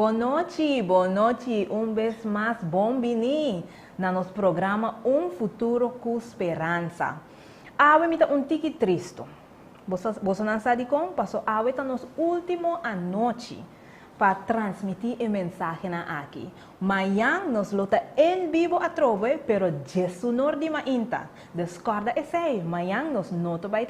Boa noite, vez mais bom-vindo no nosso programa Futuro com Esperança. Awe mita tiki triste. Você não sabe como? Passou awe tá nos último a noite para transmitir a mensagem aqui. Amanhã nós luta em vivo a trove, pero Jesus não de mainta. Discorda esse. Amanhã nós não vai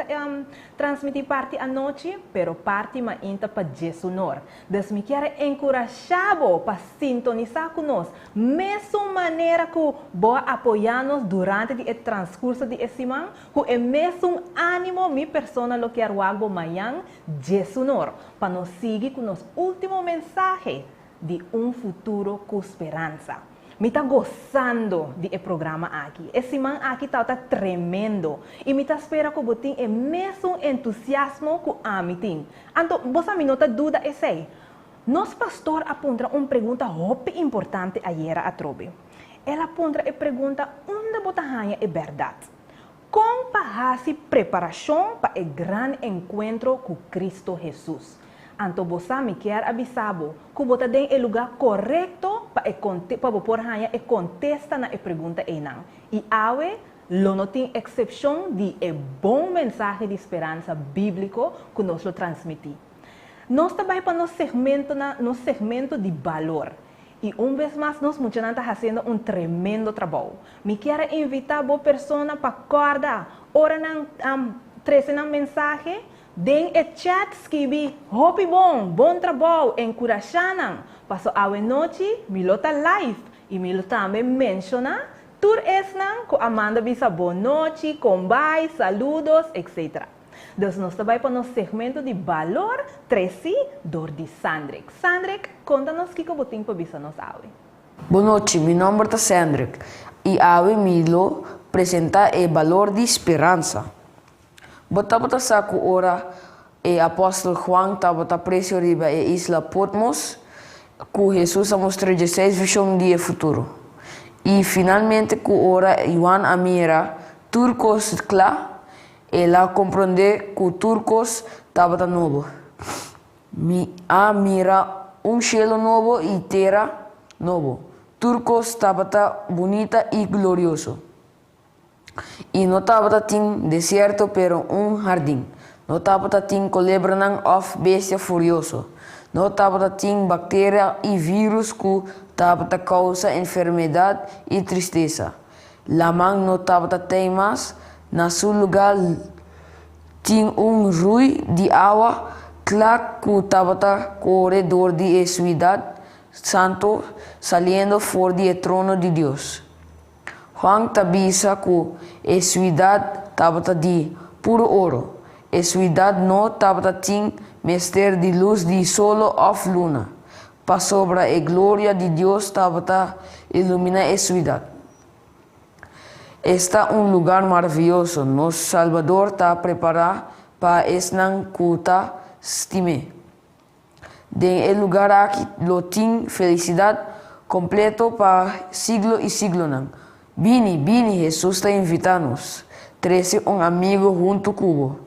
transmitir parte a noite, pero parte mainta para Jesus não. Des me quero encorajá-lo para sintonizar conosco. Mesma maneira que boa apoiar-nos durante o transcurso de semana, com o mesmo ânimo minha pessoa lo quero algo amanhã, Jesus não, para nos seguir com nosso último mensagem de futuro com esperança. Me está gostando do programa aqui. Esse man aqui está tremendo. E me está esperando que você tenha o mesmo entusiasmo que a mim tem. Então, você me nota dúvida esse. Nosso pastor aponta uma pergunta muito importante ayer a trobe. Ela aponta a pergunta onde você ganha a verdade. Como faz preparação para o grande encontro com Cristo Jesus? Então, você me quer avisar que você tem o lugar correto para poder contestar na pergunta. E awe, não tem exceção de bom mensagem de esperança bíblico que nós transmitimos. Nós também para no segmento de valor. E vez mais, nós estamos fazendo tremendo trabalho. Me quero invitar a pessoa para acordar, ora na mensagem, den e chat escrevi, hopi bom trabalho, encorajando. Passo a noite, me lota live, e me lota também menciona, tur esnan, com Amanda bisa boa noite, combate, saludos, etc. Então, nós também para o segmento de valor, 13, dor de Sandrek. Sandrek, conta-nos o que você tem para bisa nos awe. Boa noite, meu nome é Sandrek, e awe Milo apresenta o valor de esperança. Bota saco ora e apóstolo Juan estava preso riba e isla Patmos, que Jesus mostrou 16 visões de futuro. E finalmente que ora Juan amira turcos clá, ela compreende que turcos estava novo. Mira cielo novo e terra novo. Turcos estava bonita e glorioso. E não estava tem deserto, pero jardim. Não estava tem culebra of bestia furioso. Não estava tem bactéria e vírus que estava causa enfermidade e tristeza. Lamang não estava tem mais. Na seu lugar tinha rio de água claro que estava corredor de Espírito Santo saliendo fora do trono de Deus. Juan tabisa que a cidade estava de puro ouro. A cidade não estava tinha mestre de luz de solo of luna. Para sobre a glória de Deus estava iluminar a cidade. Está lugar maravilhoso. Nosso Salvador está preparado para esnan kuta estime. De lugar aqui lo tem felicidade completo para siglo e siglo não. Vini, Jesus está invitando-nos. Trece amigo junto cubo.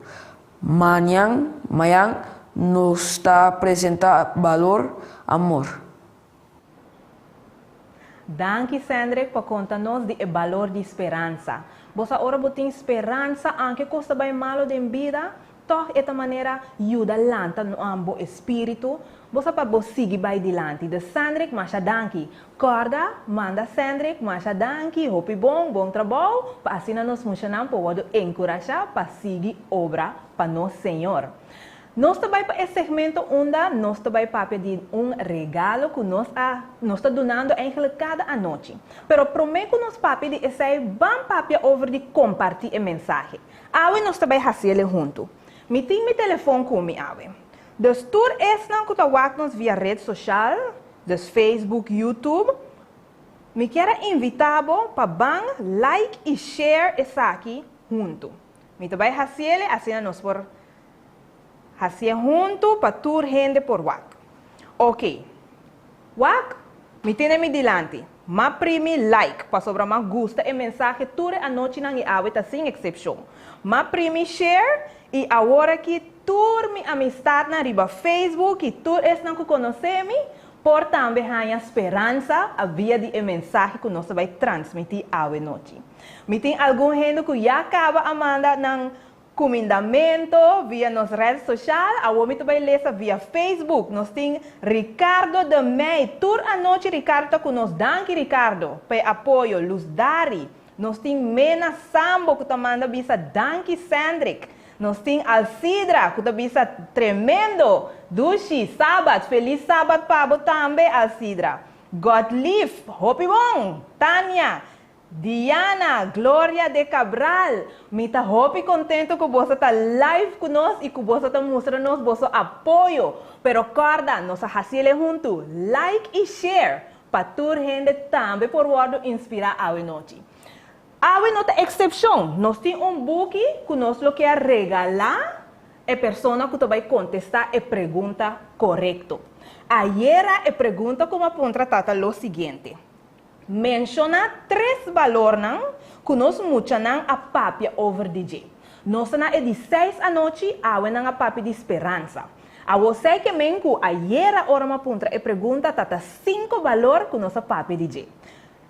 Manhã nos está apresentando valor, amor. Danke, Sandrek, por contar-nos do valor de esperança. Você agora tem esperança, aunque costa bem malo de vida, toch esta maneira ajuda lanta no ambo espírito. Você para seguir bem dilante. De Sandrek, mas danke. Corda, manda Sandrek, mas danke. Hope bom trabalho. Para assim nós funcionamos, para encorajar, para seguir obra para nosso Senhor. Nós também para esse segmento onde nós também para pedir regalo que nós está donando cada noite. Pero prometo que nós para pedir esse bom papel over de compartilhar a mensagem. Awe nós também fazemos junto. Me tem meu telefone comigo, awe. Dus tour is não que nos via rede social, dus Facebook, YouTube. Me quero invitar para like e share essa aqui junto. Me também fazer assim nós por fazer junto para tour gente por WhatsApp. Ok. WhatsApp, me tem me dilante. Ma primi like para sobre ma gusta e mensagem tour a noite não e aweta sem exceção. Ma primi share e agora que tur mi amistad na riba Facebook e tur es não que conhece-me, por também a esperança a via de mensagem que nós vai transmitir à noite. Me tem algum gente que já acaba a mandar ng comendamento via nas redes sociais, a homem vai ler via Facebook. Nós tem Ricardo de Mei, tur a noite Ricardo que nos danke Ricardo, pe apoio, Luz Dari. Nós tem Mena Sambo que manda bisa danke Sandrick. Nós tem Alcidra que bisa tremendo. Dushi, sábado, feliz sábado para também Alcidra. Gottlieb, hope bom. Tânia, Diana, Glória de Cabral, me tá hope contento que você tá live conosco e que você tá mostrando vosso apoio. Pero corda, nós fazemos junto, like e share, para toda gente também por word inspirar a noite. A noite exceção, nós temos book que nós lo quer regalar a pessoa que vai contestar a pergunta correta. Ayer a pergunta como aponta trata lo seguinte. Menciona 3 valores que nós muchanang a papia over DJ. Nós na é de 6 à noite a papia de esperança. A você que menku ayer a hora aponta a pergunta tata 5 valores que nós papia DJ.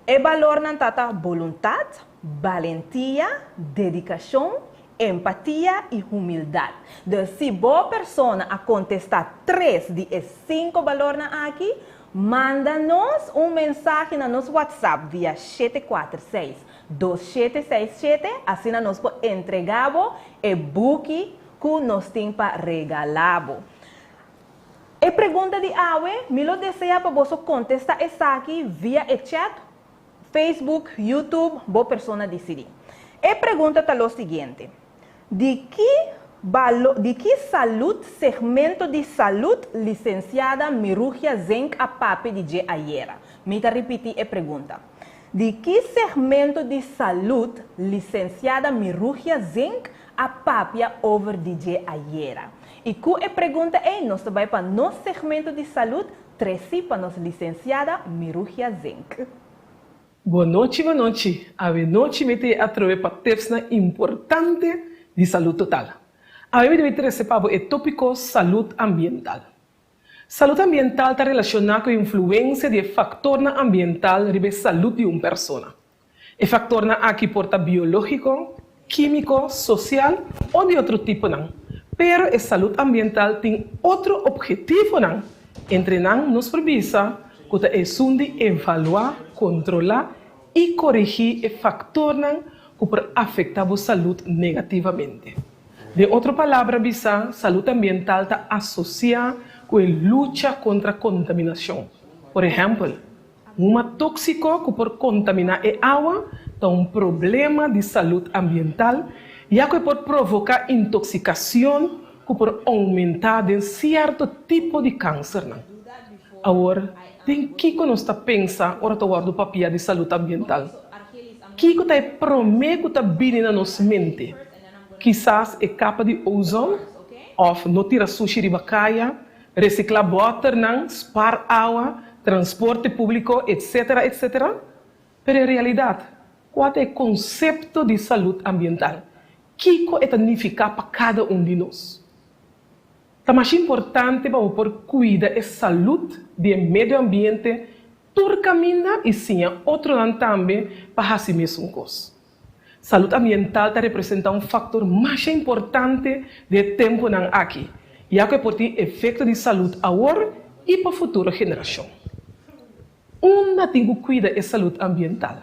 E valor nan tata vontade, valentia, dedicação, empatia e humildade. De se boa pessoa a contestar 3 de 5 valores aqui, manda-nos mensagem no nosso WhatsApp via 746-2767, assim nós podemos entregar o e-book que nós temos para regalar. A pergunta de Awe, me lo deseja para você contestar essa aqui via chat, Facebook, YouTube, boa pessoa decidir. A pergunta está o seguinte: de que saúde, segmento de saúde, licenciada Mirugia Zenk a papi de ayer? Me repetir a pergunta. De que segmento de saúde, licenciada Mirugia Zenk a papi over DJ ayer? E que a pergunta é, nós vai para nosso segmento de saúde, treci para nossa licenciada Mirugia Zenk. Boa noite, boa noite. A noite me te atrove para tips importante de saúde total. A mim deve ter para o tópico saúde ambiental. Saúde ambiental está relacionada com a influência de fator ambiental sobre a saúde de uma pessoa. O fator aqui porta biológico, químico, social ou de outro tipo não. Pero a saúde ambiental tem outro objetivo não. Entre nos provisa que é de evaluar, controlar e corrigir o fator que pode afetar a saúde negativamente. De outra palavra, a saúde ambiental está associada com a luta contra a contaminação. Por exemplo, tóxico que pode contaminar a água é um problema de saúde ambiental, já que pode provocar intoxicação que pode aumentar de certo tipo de câncer. Agora, tem que nós pensa ora do papel de saúde ambiental. Que está promete está bem na nossa mente. Quizás é capa de ozon, ou não tira sushi de bacaia, reciclar water, spar água, transporte público, etc, etc. Pero em realidade, qual é o conceito de saúde ambiental? Que é significa para cada de nós? É mais importante para poder cuidar da saúde do meio ambiente, todo caminho e sim outro também para fazer mesmo coisa. Saúde ambiental representa um fator mais importante de tempo aqui, já que pode ter efeito de saúde agora e para a futura geração. Tem que cuidar da saúde ambiental.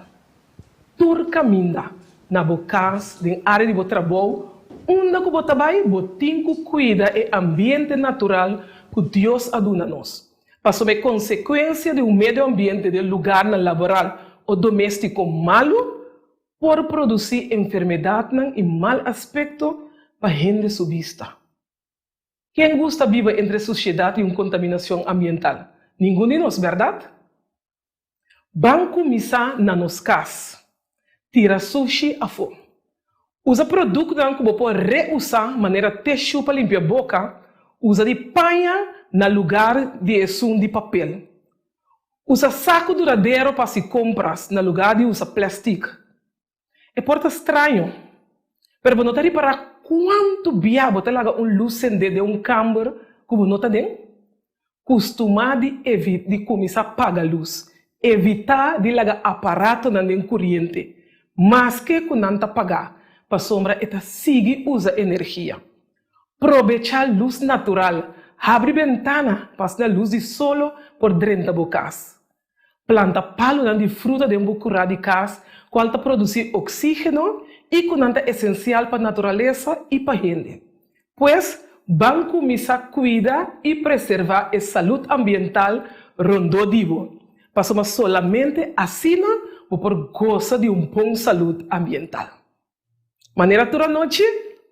Todo caminho na casa, na área de trabalho, onde que você vai, você tem que cuidar do ambiente natural que Deus a dado a nós. Para sob consequência do meio ambiente do lugar laboral ou doméstico malo, por produzir enfermidade e mal aspecto para a gente subista. Quem gosta de viver entre a sociedade e uma contaminação ambiental? Ninguém de nós, verdade? Banco misa na nos casa, tira sushi a fome. Usa produto que você pode reusar de maneira de chupa limpar a boca, usa de panha no lugar de esum de papel. Usa saco duradouro para se compras no lugar de usar plástico. É porta estranho, mas você não reparar quanto biabo te laga luz de câmera que você não tem? costumar de começar a pagar luz, evitar de largar aparato na corrente, mas que quando pagar, para sombra eta sigue usa energia. Aprovechar luz natural, abre ventana, passa a luz de solo por dentro da casa. Planta palo de fruta de bucurá de casa, qual ta produzir oxígeno e quando é essencial para a natureza e para a gente. Pois, banco misa cuida e preservar a saúde ambiental rondodivo. Passamos solamente assim por goza de bom saúde ambiental. Maneira toda noite,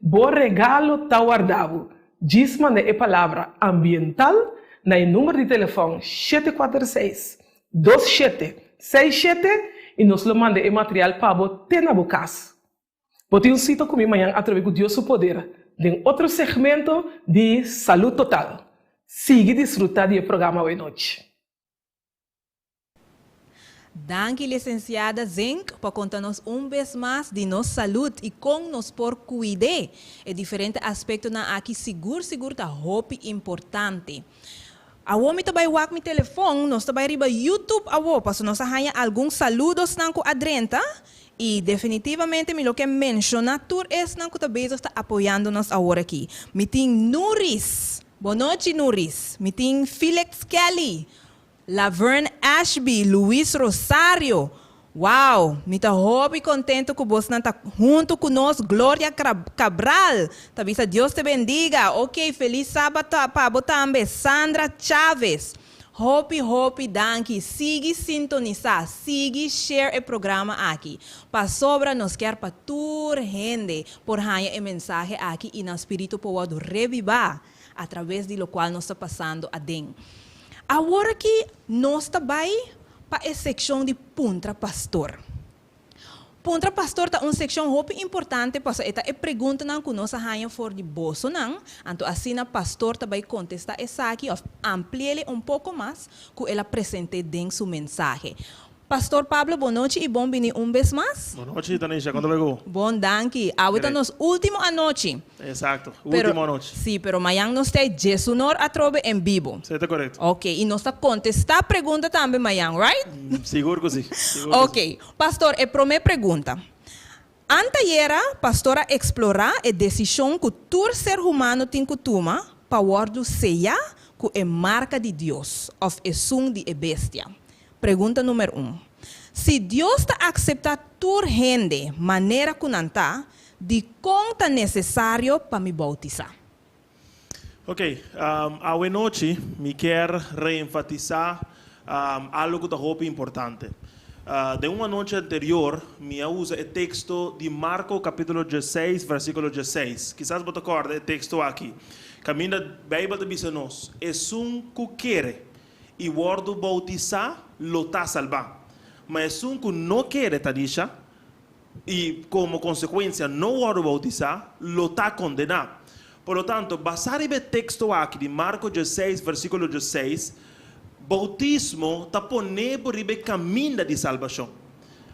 bom regalo tá guardado. Diz-me a palavra ambiental na número de telefone 746-2767 e nos lo manda o material para você na casa. Bote um sítio comigo amanhã através de Deus o poder de outro segmento de saúde total. Siga desfrutando do programa hoje noite. Danke, licenciada Zenk, por contar-nos vez mais de nossa saúde e como nos por cuidar. É diferente aspecto na aqui seguro tá hope importante. A homem também uak mi telefone, nós também riba YouTube a wo, para nós arranha alguns saludos nanco adrenta. E definitivamente, me lo que menciona tur es nanco também está apoiando-nos agora aqui. Miting Nuris, boa noite Nuris. Miting Felix Kelly. Laverne Ashby, Luis Rosario. Uau, me tá hobby contento que você está junto conosco. Glória Cabral. Tabisa, Deus te bendiga. Ok, feliz sábado para botambe. Sandra Chaves. Hopi, danke. Sigue sintonizar, sigue share o programa aqui. Para sobra, nos quer para toda gente por ganhar o mensagem aqui e no espírito pode revivar através de lo qual nós está passando a dentro. Agora que nós também para a secção de Puntra Pastor. Puntra Pastor é uma secção muito importante para esta pergunta que nós temos for de bolso. Então, assim, o pastor também contesta essa aqui, amplia um pouco mais, que ele apresente dentro do seu mensagem. Pastor Pablo, boa noite e bom vir vez mais. Boa noite, Tanisha. Quando luego? Bom, danke. Ahorita nos último noite. Exato, última noite. Sim, pero amanhã nós temos Jesus a trove em vivo. Certo, correto. Ok, e nós está contestar a pergunta também amanhã, right? Seguro que sim. Ok, pastor, a primeira pergunta. Anteera, pastora explorar a decisão que todo ser humano tem que tomar para guardar ceia que é marca de Deus, ou é som de bestia. Pergunta número 1. Se Deus está aceitar toda gente, maneira que não está, de quanto é necessário para me bautizar? Ok, hoje noite me quero reenfatizar algo que é muito importante. De uma noite anterior, me usa o texto de Marcos capítulo 16, versículo 16. Quizás você acorde o texto aqui. Caminha, a Bíblia diz a nós, é um que quer e guarda bautizar, lo está salvando. Mas um que não quer, Tanisha, e como consequência não guarda bautizar, lo está condenado. Por lo tanto, basado no texto aqui de Marcos 16, versículo 16, bautismo está pondo por o caminho de salvação.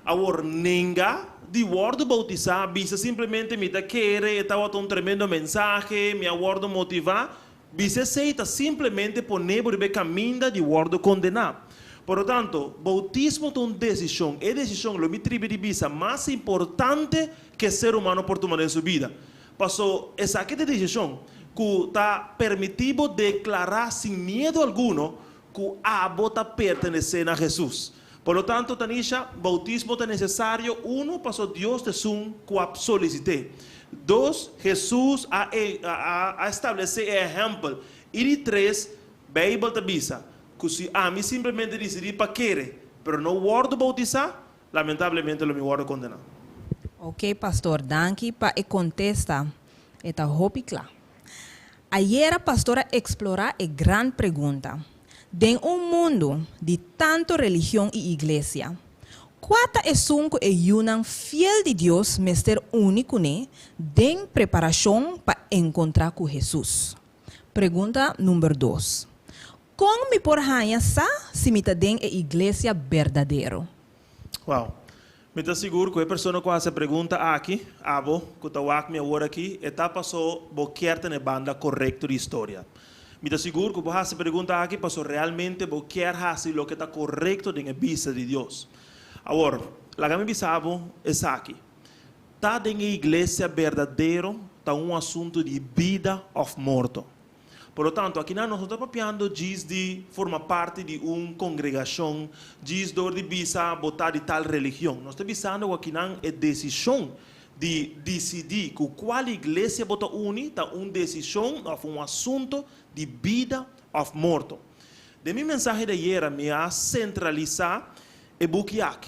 Agora, ninguém de guarda bautizar, bisa simplesmente me quer, estava um tremendo mensagem, me guarda motivar, bisa aceita simplesmente poner por o caminho de guarda condenar. Por lo tanto, bautismo é uma decisão. É decisão, lo tribe de bisa mais importante que ser humano por tomar em sua vida. Passou essa decisão que está permitido declarar sem medo algum que a bota pertenece a Jesus. Por lo tanto, Tanisha, bautismo é necessário. Um, passou Deus te sum que a solicite. Dois, Jesus a estabelecer exemplo. E três, Bíblia te bisa que se a mim simplesmente decidir para querer, mas não guardo bautizar, lamentavelmente eu me guardo condenar. Ok, pastor, danke para a contesta. Está hopi claro. Ayer a pastora explorar a grande pergunta. En un mundo de tanto religión y iglesia, ¿cuánta es un que ayunan fiel de Dios mester único ne den preparación para encontrar con Jesús? Pergunta número 2. ¿Cómo me por sa si me den a iglesia verdadero? Wow. Me está seguro que a pessoa que faz essa pergunta aqui, que está aqui agora aqui, está passou boquerta na banda correto de história. Me te seguro que vos haces pregunta aquí, pero realmente vos quieres hacer lo que está correcto en la vista de Dios. Ahora, la que me bisavo es aquí. Está en la iglesia verdadero, está un asunto de vida o muerte. Por lo tanto, aqui nós não estamos papiando diz de formar parte de uma congregação, diz de bisa botar de tal religião. Nós estamos pensando aqui não é decisão de decidir que qual igreja bota uni, tá uma decisão ou um assunto de vida ou morte. De minha mensagem de ayer me a centralizar e buquiac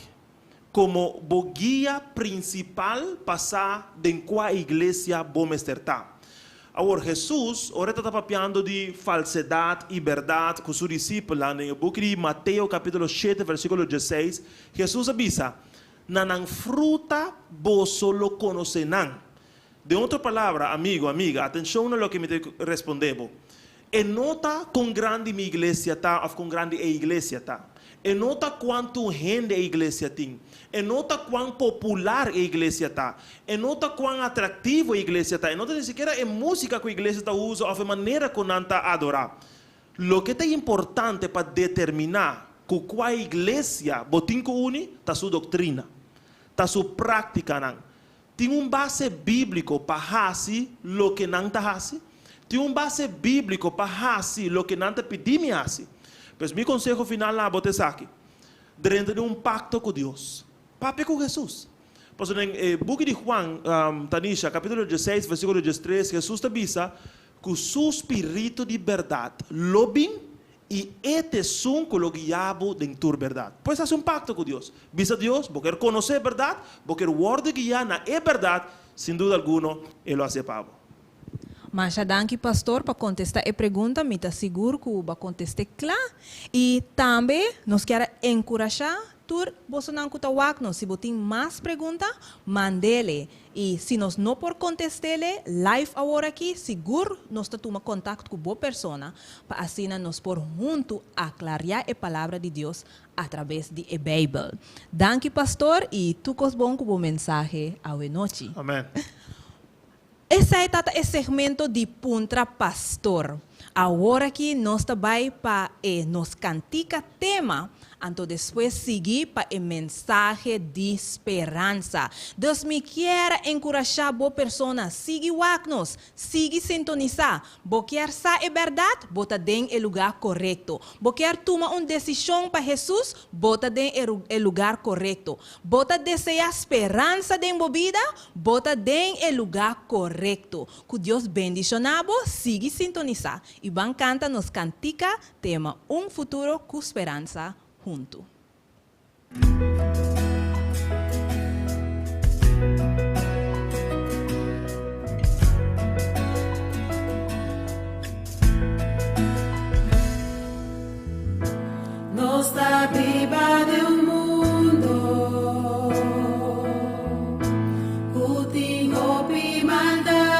como o guia principal passar de qual igreja vamos estar. Agora, Jesus, ahora está papiando de falsidade e verdade com seus discípulos. No book de Mateus, capítulo 7, versículo 16, Jesus avisa, nanan fruta vos solo conocerán. De outra palavra, amigo, amiga, atenção a lo que me respondemos. E nota quão grande minha igreja está, ou quão grande a igreja está. E nota quanto gente a igreja tem. E nota quão popular a igreja está. E nota quão atrativo a igreja está. E nota nem sequer a música que a igreja está usa ou a maneira que não está adorar. Lo que é importante para determinar que qual igreja botin que une está sua doutrina, está sua prática não. Tem base bíblico para fazer lo que não está fazendo. Tem base bíblico para fazer lo que não está pedindo fazer. Pues mi consejo final la botes aquí. Dentro de un pacto con Dios. Papi con Jesús. Pues en el book de Juan, Tanisha, capítulo 16, versículo 13, Jesús te avisa que su espíritu de verdad lo bin y este son que lo guiaba dentro de verdad. Pues hace un pacto con Dios. Visa a Dios, vos quer conocer verdad, vos quer guardar guiar na verdad, sin duda alguna, él lo hace pavo. Mas já danke, pastor, para contestar a pergunta, me está seguro que vai contestar claro. E também, nós queremos encorajar você não escuta o se você tem mais perguntas, mandele. E se nós não por contestar-lhe, live agora aqui, seguro nós tomamos contato com boa pessoa, para assim nós por junto aclarar a palavra de Deus através da Bíblia. Danke, pastor, e tu cos bom com o mensagem à noite. Amém. Esse é o segmento de Puntra Pastor. Agora que nós também para nos cantica tema, então depois seguir para a mensagem de esperança. Deus me quer encorajar boa pessoa, siga o siga sintonizar. Você quer saber a verdade, bota dentro do lugar correto. Você quer tomar uma decisão para Jesus, bota dentro do lugar correto. Bota desejar esperança dentro da vida, bota dentro do lugar correto. Que Deus bendicionado, siga sintonizar. E van canta nos cantica tema futuro com esperança junto. No está arriba de un mundo, utigo y maldad.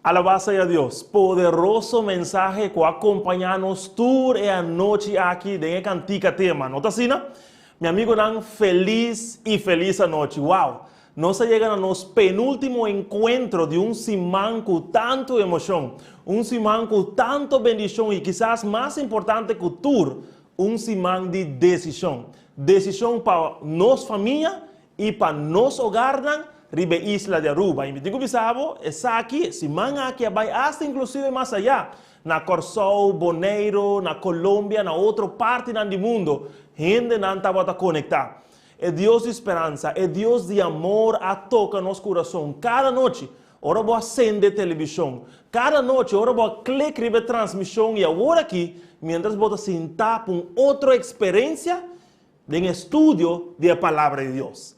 Alabado a Dios. Poderoso mensaje que acompañamos toda la noche aquí de cantica tema. ¿No está así, no? Mi amigo dan feliz y feliz noche. Wow. No se llegan a los penúltimo encuentro de un simán con tanto emoción, un simán con tanto bendición y quizás más importante que tú, un simán de decisión. Decisión para nos familia y para nos hogar ribe isla de Aruba. Y me digo, bisabo, es aquí, simán aquí, vai hasta inclusive más allá. Na Corsou, Bonaire, na Colômbia, na outra parte do mundo, gente não estava conectada. É Deus de esperança, é Deus de amor a toca nosso coração. Cada noite, ora vou acender televisão. Cada noite, ora vou clicar na transmissão. E agora aqui, mientras vou sentar com outra experiência de estudo da palavra de Deus.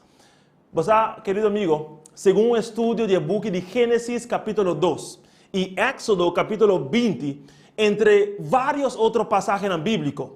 Você, querido amigo, segundo um estudo do book de Gênesis, capítulo 2, e Éxodo, capítulo 20, entre vários outros passagens bíblicos,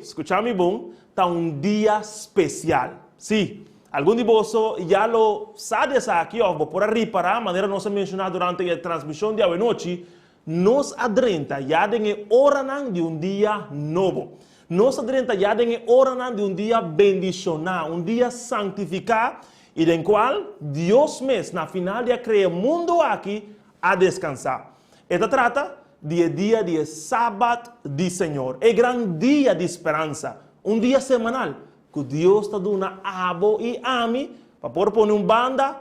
escúchame bom, está um dia especial. Sim, algum de vocês já lo sabe aqui, vou por reparar, a maneira não se mencionar durante a transmissão de hoje noite, nos adrenta já de hora de um dia novo. Nos adrenta já de hora de um dia bendicionado, um dia santificado, e em qual Deus mesmo, na final de criar o mundo aqui, a descansar. Esta trata de dia de sábado do Senhor. É grande dia de esperança. Um dia semanal que Deus está dando a abo e a mim para pôr banda,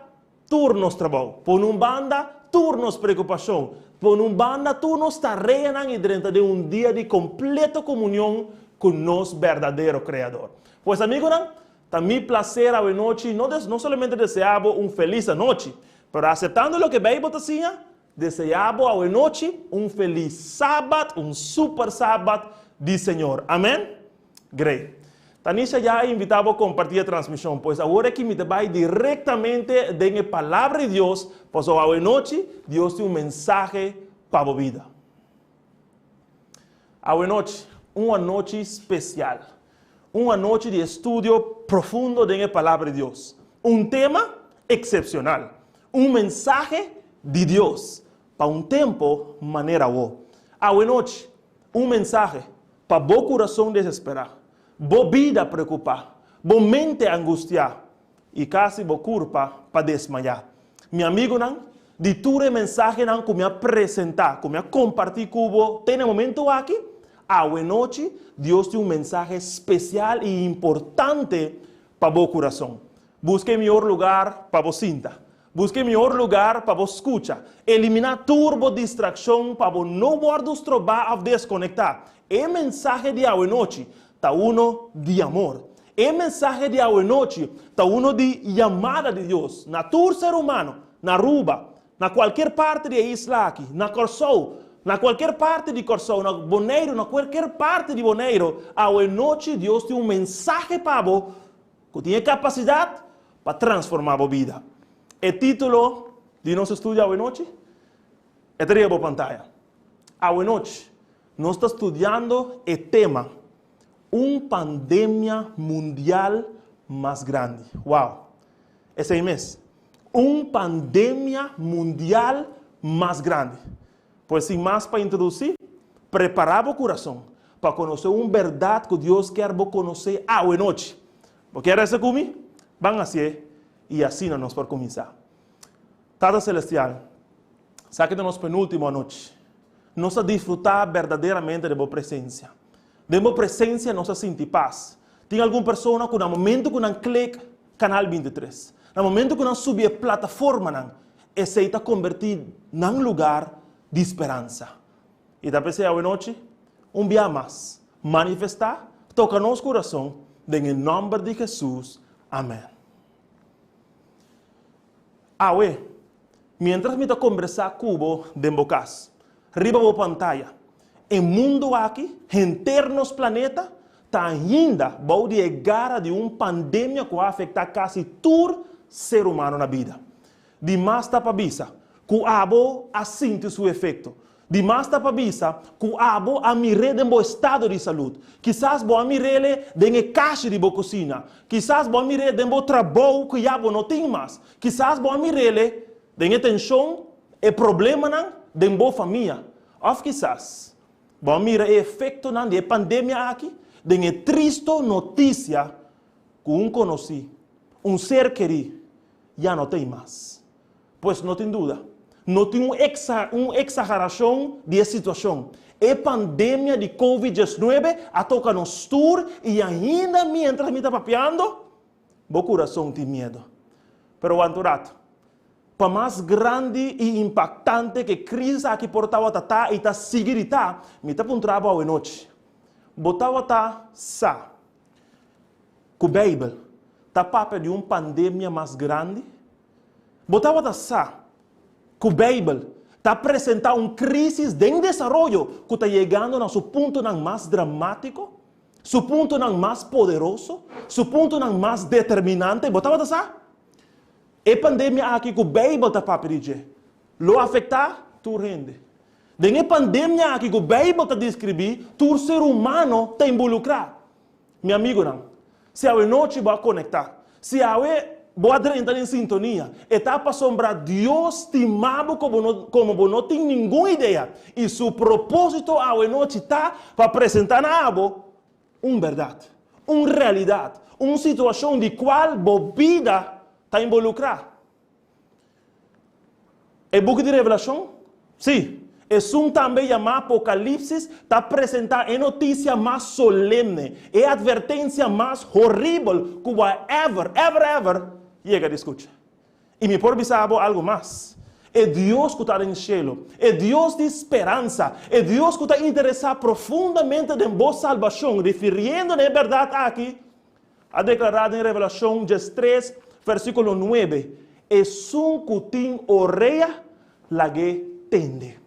turnos trabalho. Pôr banda, turnos preocupação. Pôr banda, turnos tarefa e dentro de um dia de completa comunhão com nosso verdadeiro Criador. Pois, amigo, também prazer a noite, não somente desejamos feliz noite, mas aceitando o que a Bíblia está desejamos a noite feliz sábado, super sábado do Senhor. Amém? Great. Tanisha já invitava a compartilhar a transmissão, pois agora que me vai diretamente da palavra de Deus, pois a noite Deus tem mensagem para a vida. A noite, uma noite especial, uma noite de estudo profundo da palavra de Deus, tema excepcional, mensagem de Deus para tempo maneira boa. A noite, mensagem para o coração desesperado, boa vida preocupar, boa mente angustiar e quase boa culpa para desmaiar. Meu amigo, de toda mensagem que me apresentar, que me compartilhar com você, tem um momento aqui, a noite, Deus tem mensagem especial e importante para o coração. Busque melhor lugar para você sinta. Busque melhor lugar para você escutar. Eliminar turbo distração para você não guardar os trabalhos a desconectar. É mensagem de hoje noite, está uno de amor. É mensagem de hoje noite, está uno de chamada de Deus. Na todo ser humano, na Aruba, na qualquer parte da isla aqui, na Corsou, na qualquer parte de Corsou, na Bonaire, na qualquer parte de Bonaire, hoje noite Deus tem mensagem para você que tem capacidade para transformar a vida. O título de nosso estudo hoje noite é a pantalla. Hoje noite, nós estamos estudando o tema pandemia mundial mais grande. Uau! Esse mês. Pandemia mundial mais grande. Pois, sem mais para introduzir, preparar o coração para conhecer verdade que Deus quer conhecer hoje noite. Você quer essa comigo? Vamos assim e assim nós vamos começar. Tata Celestial, sabe de nossa penúltima noite. Nós a desfrutar verdadeiramente de boa presença. De boa presença, nós a sentir paz. Tem alguma pessoa que no momento que não clica canal 23, no momento que não subir a plataforma, aceita convertir num lugar de esperança. E da pessoa hoje noite, dia mais, manifestar, toca nosso coração, em nome de Jesus. Amém. Mientras me conversar com você dentro casa, riba a pantalla, o mundo aqui, internos planeta, está ainda vai chegar a pandemia que vai afetar quase todo ser humano na vida. De mais está para visa, que a abo a sentir seu efeito. De mais está para visa, que a abo a mirar em bom estado de saúde. Quizás vou mirar em caixa de boa cozinha. Quizás vou mirar em bom trabalho que já não tem mais. Quizás vou mirar em tensão El problema não de boa família. Ou quizás, vamos mirar o efeito não de pandemia aqui, de uma triste notícia que conheci, ser querido, já não tem mais. Pois não tem dúvida, não tem uma exageração de situação. A pandemia de Covid-19 a toca nos tour e ainda mientras me está papeando, meu coração tem medo. Pero Anturato, para mais grande e impactante que a crise aqui portava e está seguir me está para um trabalho à noite. Botava sa, com a Bíblia, está papel de uma pandemia mais grande. Botava sa, com a Bíblia, está apresentando uma crise de desenvolvimento que está chegando no seu ponto mais dramático, seu ponto mais poderoso, seu ponto mais determinante. Botava sa? A pandemia aqui que a Bíblia está para dizer, lo afeta, tu rende. De a pandemia aqui que a Bíblia está descrever, tu ser humano está involucrado. Meu amigo, não. Se a noite vai conectar, se a boa entrar em sintonia, está para sombrar Deus estimado como não tem nenhuma ideia. E seu propósito a noite está para apresentar a abo uma verdade, uma realidade, uma situação de qual a vida está involucrada. É book de Revelação? Sim. É também chamado Apocalipse, está apresentando a notícia mais solene, a advertência mais horrível que vai ever chega a escutar. E me por saber algo mais. É Deus que está no céu, é Deus de esperança, é Deus que está interessado profundamente em boa salvação, referindo na verdade aqui, a declarado em Revelação 3, versículo 9, é que tem orelha, la que tende.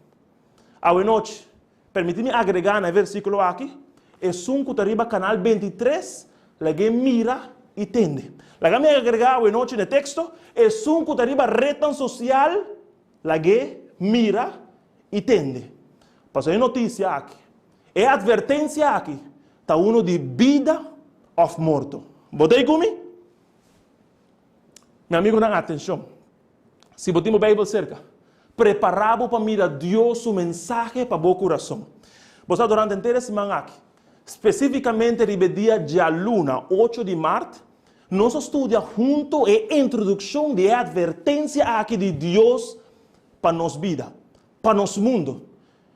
A noite, permite-me agregar no versículo aqui, é que arriba canal 23, la que mira e tende. La que me agregar a noite no texto, é que arriba rede social, la que mira e tende. Passou a notícia aqui. É advertência aqui. Está uno de vida ou morto. Botei comigo? Meu amigo, dá atenção. Se botamos a Bíblia cerca, preparado para mirar Deus su mensaje para o coração. Você durante inteira semana aqui, especificamente no dia de luna, 8 de março, nós estudamos junto a introdução de advertência aqui de Deus para nossa vida, para nosso mundo.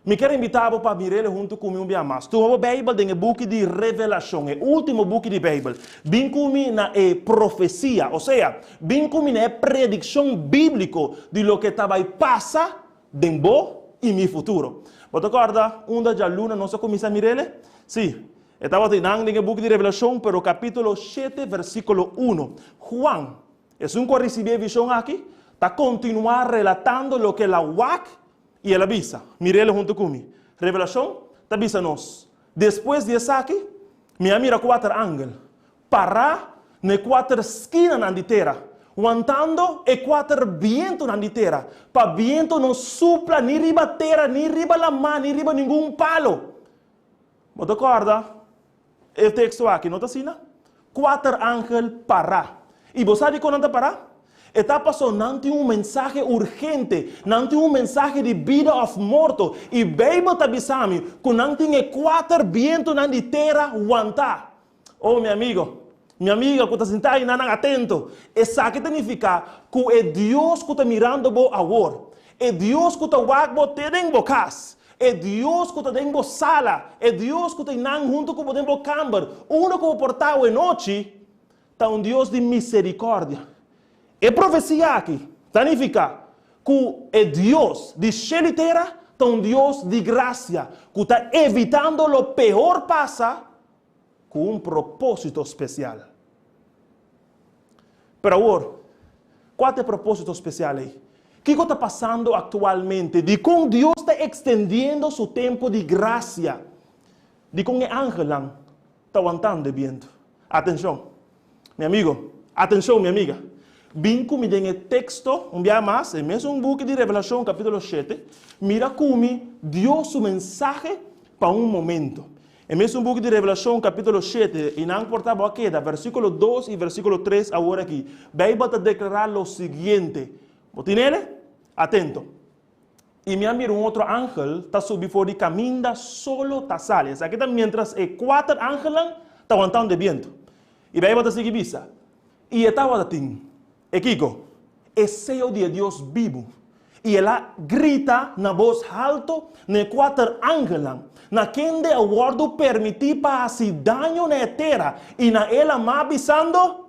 Me quero invitar para mirar junto comigo um dia mais. Tu a Bíblia no book de Revelação, o último book de Bíblia. Vem comigo na profecia, ou seja, vem comigo na predição bíblica de lo que estava a passar dentro e no futuro. Você acorda? De luna, nós começamos a mirar? Sim. Estava no book de Revelação, pero capítulo 7, versículo 1. Juan, é um que recebeu visão aqui, está continuar relatando lo que la WAC e ela avisa, mirele junto comigo. Revelação, está avisa-nos. Depois de isso aqui, me mira 4 ángeles. Para nas 4 esquinas na terra. Aguantando e 4 vientos na terra. Para viento não supla nem riba terra, nem riba la mão, nem riba nenhum palo. Você acorda? O texto aqui, não está assim? 4 ángeles para. E você sabe quando está para? Está passando mensaje urgente, um mensaje de vida ou morto. E a Bíblia está avisando que não tem 4 vientos na terra aguentar. Oh, meu amigo, minha amiga, que está sentada e não atento. Isso aqui significa que é Deus que está mirando você agora. É Deus que está guardando em bocas. É Deus que está dentro sala. É Deus que está junto com você em câmara. Uno que portar a noite, está Deus de misericórdia. A profecia aqui significa que é Deus de céu e terra, é Deus de graça, que está evitando o pior passa com propósito especial. Pero agora, qual é o propósito especial aí? O que está passando atualmente? De como Deus está extendendo seu tempo de graça. De como o ángel está aguantando o vento. Atenção, meu amigo. Atenção, minha amiga. Vim comigo em texto, dia mais, é mesmo book de Revelação, capítulo 7. Mira como Deus o mensagem para momento. É mesmo book de Revelação, capítulo 7, e não importava aqui, versículo 2 e versículo 3, agora aqui. A Bíblia está declarar o seguinte. ¿Botinele? Atento. E me miro um outro ángel, está subindo fora e caminha solo, está sale. Aqui está, mientras quatro ángeles estão aguantando de vento. E daí vai seguir visa. E estava assim, e Kiko, é seu de Deus vivo. E ela grita na voz alta, ne quatro ángeles, na quem de aguardo permitir para fazer dano na terra. E na ela mais avisando,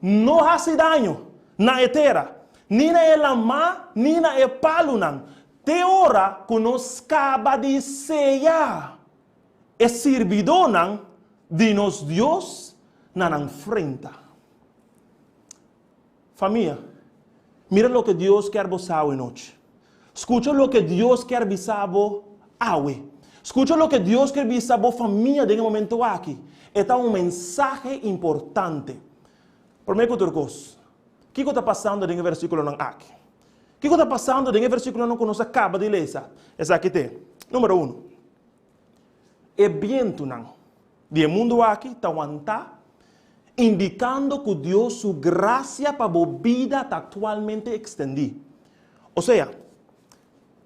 não hace dano na terra. Ni na ela mais, ni na e palunan. Te ora que nos acaba de sellar. E servidonan de nos Dios na enfrenta. Família, mira lo que Dios quer vos hoy noche. Escucha lo que Dios quer avisar vos hoy. Escucha lo que Dios quer avisar vos familia en el momento aquí. Está un mensaje importante. Por meio de outras, o que está passando no versículo aqui? O que está passando no versículo que nós acaba de ler? Essa aqui tem. Número 1. É viento do mundo aqui está aguantando, indicando que Deus, sua graça para a vida está atualmente extendida. Ou seja,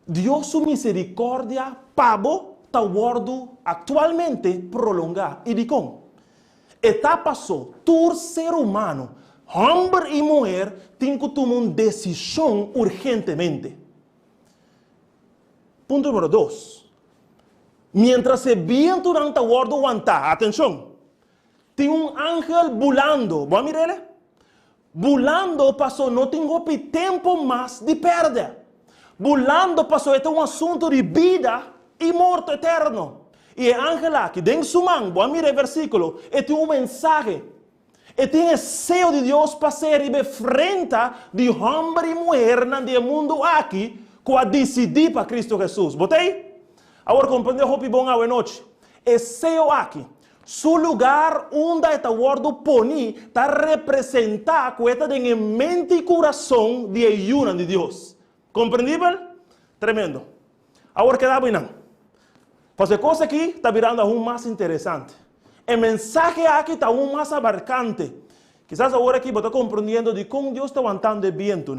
Deus, sua misericórdia para está atualmente prolongada. E de como? Está passou, todo ser humano, homem e mulher, tem que tomar uma decisão urgentemente. Ponto número 2. Mientras o viento não está aguantar, atenção, tem um ángel volando. Vamos mirar ele? Volando passou, não tem tempo mais de perder. Volando passou, é um assunto de vida e morte eterno. E o ángel aqui, dentro de sua mão, vamos mirar o versículo, e tem um mensagem. E tem o selo de Deus para ser frente de homem e mulher no mundo aqui, que a decidir para Cristo Jesus. Botei? Agora compreendeu o que bom a noite. O selo aqui, seu lugar onde está guardo poni, está representar que está em mente e coração de ayuno de Deus. Compreendível? Tremendo. Agora que dá bem. Fazer coisa aqui está virando aún mais interessante. O mensaje aqui está aún mais abarcante. Quizás agora aqui você está compreendendo de como Deus está aguantando o vento.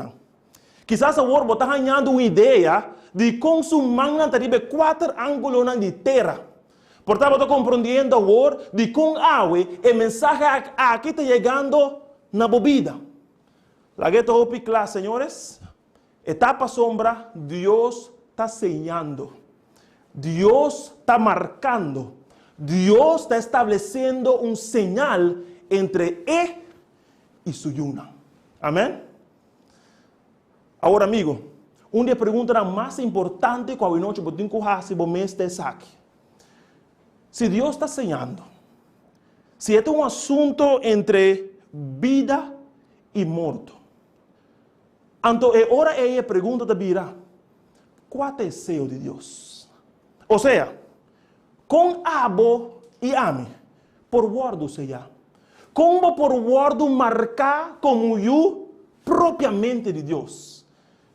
Quizás agora você está ganhando uma ideia de como su mão tem 4 ângulos de terra. Portanto, você está compreendendo agora de como água, o mensaje aqui está chegando na bebida. La gueta hopi class, senhores. Etapa sombra, Deus está señando. Deus está marcando. Deus está estabelecendo um señal entre Él y su yuna. Amém? Agora, amigo, uma das perguntas mais importantes que a noite eu tenho que fazer para mim é aqui. Se Deus está señando, se é um assunto entre vida e morte, então é hora de pergunta da vida, qual é o selo de Deus? Ou seja, com abo e ame, por guardo seja. Como por guardo marcar como eu propriamente de Deus.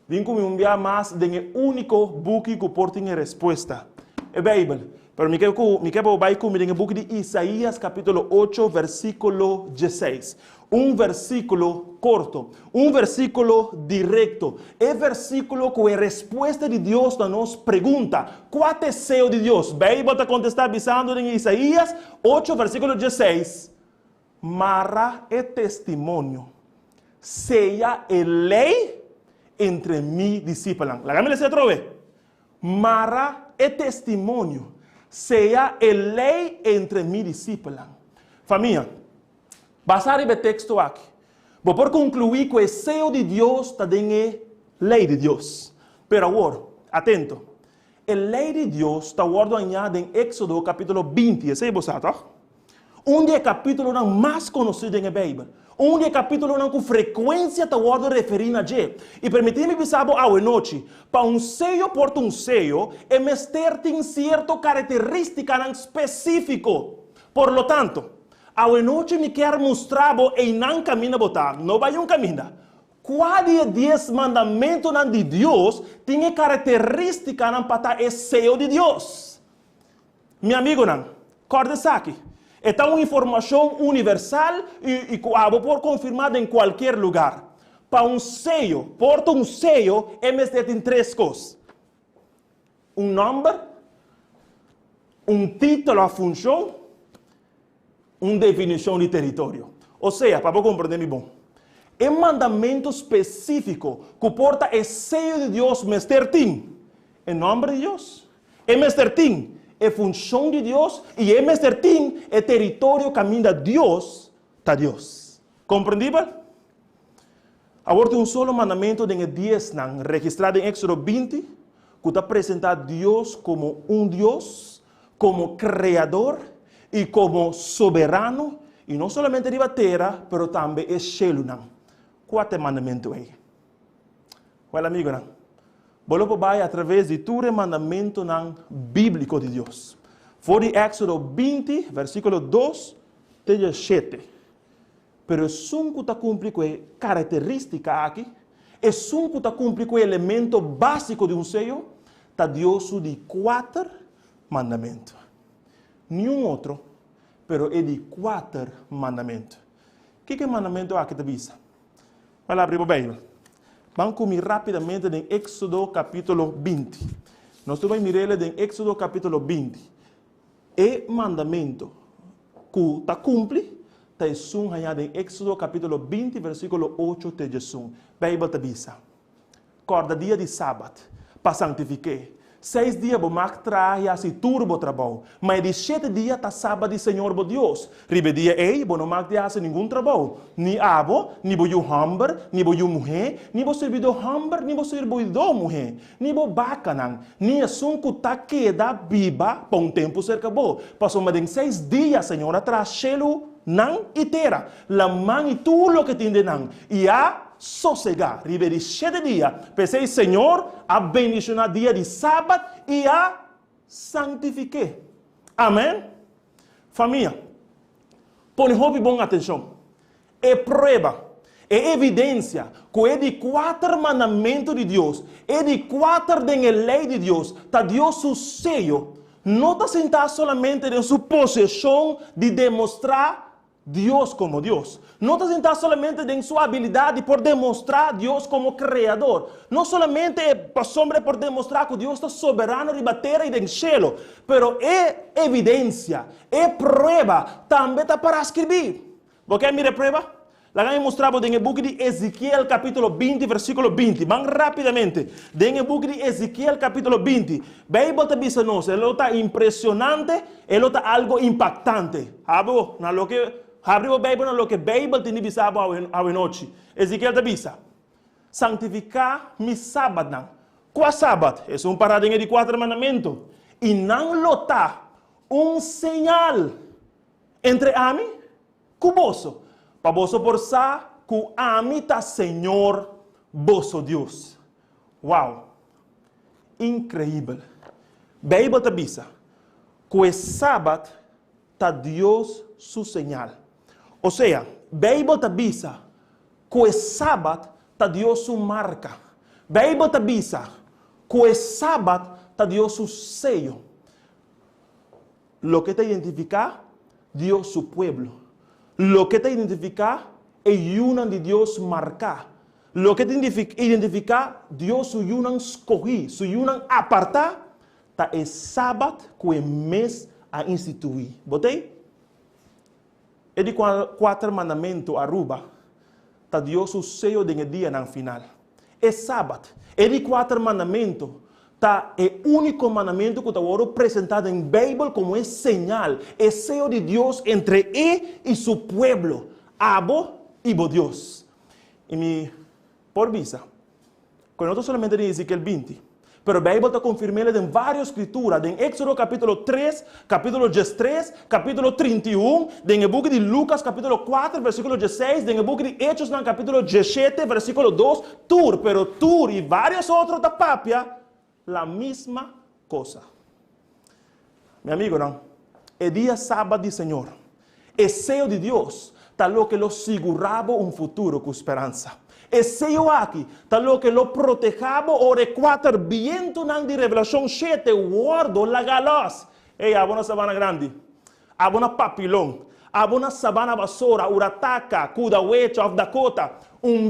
Vim com me enviar mais de um único book que porta a resposta. É a Bíblia. Pero me quero vai comigo no book de Isaías, capítulo 8, versículo 16. Um versículo corto, um versículo direto. É versículo que é a resposta de Deus a nos pergunta: qual é o selo de Deus? Bem, bota contestar avisando em Isaías 8, versículo 16. Marra é testemunho, seja a lei entre mim e discípulos. Lágame esse outro vez. Marra é testemunho, seja a lei entre mim e discípulos. Família, basar o texto aqui. Vou por concluir que o selo de Deus está em lei de Deus. Pero agora, atento. A lei de Deus está guardada em Éxodo capítulo 20. Esse é você, tá? Um dos capítulos mais conhecidos na Bíblia. Um dos capítulos com frequência está guardado referindo a Deus. E permitir-me pensar a noite, para um sello porta um sello, é mestre tem certa característica específica. Por lo tanto, a noite me quer mostrar e não caminha botar, não vai caminhar. Qual é o 10 mandamentos de Deus tem característica para o sello de Deus? Meu amigo, corta aqui. Esta é uma informação universal e por confirmada em qualquer lugar. Para um sello, porta um sello, é mestre tem 3 coisas. un nombre, un título a función, una definición de territorio. Ou seja, para você compreender bom, é um mandamento específico que porta o sello de Deus, Mr. Tim, em nome de Deus. É Mr. Tim, é função de Deus, e é Mr. Tim, é território caminho de Deus, está Deus. Compreendível? Agora tem um solo mandamento de 10, registrado em Éxodo 20, que está apresentando Deus como um Deus, como criador e como soberano. E não somente de terra, mas também é cielo. Quatro mandamentos aí. Olha, amigo, vou vai através de todo mandamento bíblico de Deus. Foi de Éxodo 20, versículo 2 até 7. Pero é um que está cumprindo com a característica aqui, é um que está cumprindo com o elemento básico de um sello, está Deus de 4 mandamentos. Nenhum outro. Pero é de 4 mandamentos. O que é mandamento aqui da vista? Vai lá abrir a Bíblia. Vamos comigo rapidamente em Éxodo capítulo 20. Nós vamos mirar em Éxodo capítulo 20. É mandamento que está cumprido, está em Éxodo capítulo 20, versículo 8 até 11. Bíblia da vista. Corda dia de sábado, para santificar. 6 dias vou traz assim turbo trabalho, mas de 7 dias está sábado de Senhor bo Deus. Ribe dia vou não fazer nenhum trabalho, nem abo, nem vou hamburger, nem vou mulher, nem vou servidor hamburger, nem vou servidor mulher, nem vou bacanan, nem assunto tá queda viva para tempo cerca bo. Passou mais de 6 dias Senhor atrás chelo não e terra, la mãe e tudo o que tem de não, e sossegar, ribe de 7 dias, pensei, Senhor, a bendicionar dia de sábado e a santificar. Amém? Família, põe bom atenção. É prova, é evidência que é de 4 mandamentos de Deus, é de 4 da lei de Deus, está Deus o sello, não está sentado somente em sua posição de demonstrar Deus como Deus. Não está sentado somente em sua habilidade por demonstrar Deus como Criador. Não somente é por demonstrar que Deus está soberano de terra e do cielo, mas é evidência, é prova, também está para escrever. Porque mire prova? Lá eu mostrava em book de Ezequiel capítulo 20, versículo 20. Vamos rapidamente. Em book de Ezequiel capítulo 20. Bíblia está dizendo, ele está impressionante, ele está algo impactante. Abo, na lo que abriu a Bíblia, na lo que Bíblia tem avisado a noite. Ezequiel está dizendo, santificar mi sábado. Qual sábado? É paradigma de 4 mandamentos. E não lotar sinal entre a mim e vosso. Para você forçar que a mim está Senhor, vosso Deus. Uau! Incrível. Bíblia está dizendo que o sábado está Deus su señal. Ou seja, Bíblia está dizendo que o sábado está Deus su marca. Bíblia está dizendo que o sábado está Deus su sello. Lo que te identifica, Deus su pueblo. Lo que te identifica es una de Dios marcar. Lo que te identifica, Dios su yunan escogí, su yunan apartar, ta es sábado que el mes a instituir. ¿Botei? Es de 4 mandamentos arriba, ta Dios su sello de el día en final. Es sábado. Es de 4 mandamentos. Está el único mandamento que está presentado en Bíblia como es señal, es sello de Dios entre él y su pueblo, abo y bo Dios. Y mi por visa, con nosotros solamente en Ezequiel 20, pero Bíblia está confirmando en varias escrituras, en Éxodo capítulo 3, capítulo 13, capítulo 31, en el book de Lucas capítulo 4, versículo 16, en el book de Hechos capítulo 17, versículo 2, pero Tur y varios otros da papia, la misma cosa. Mi amigo, ¿no? El día sábado del Señor, el sello de Dios, tal lo que lo aseguraba un futuro con esperanza. El sello aquí, tal lo que lo protegaba o de 4 vientos de Revelación 7, guardo la galas. Ey, abona sabana grande, abona papilón, abona sabana vasora, urataca, cudahuecha, of Dakota,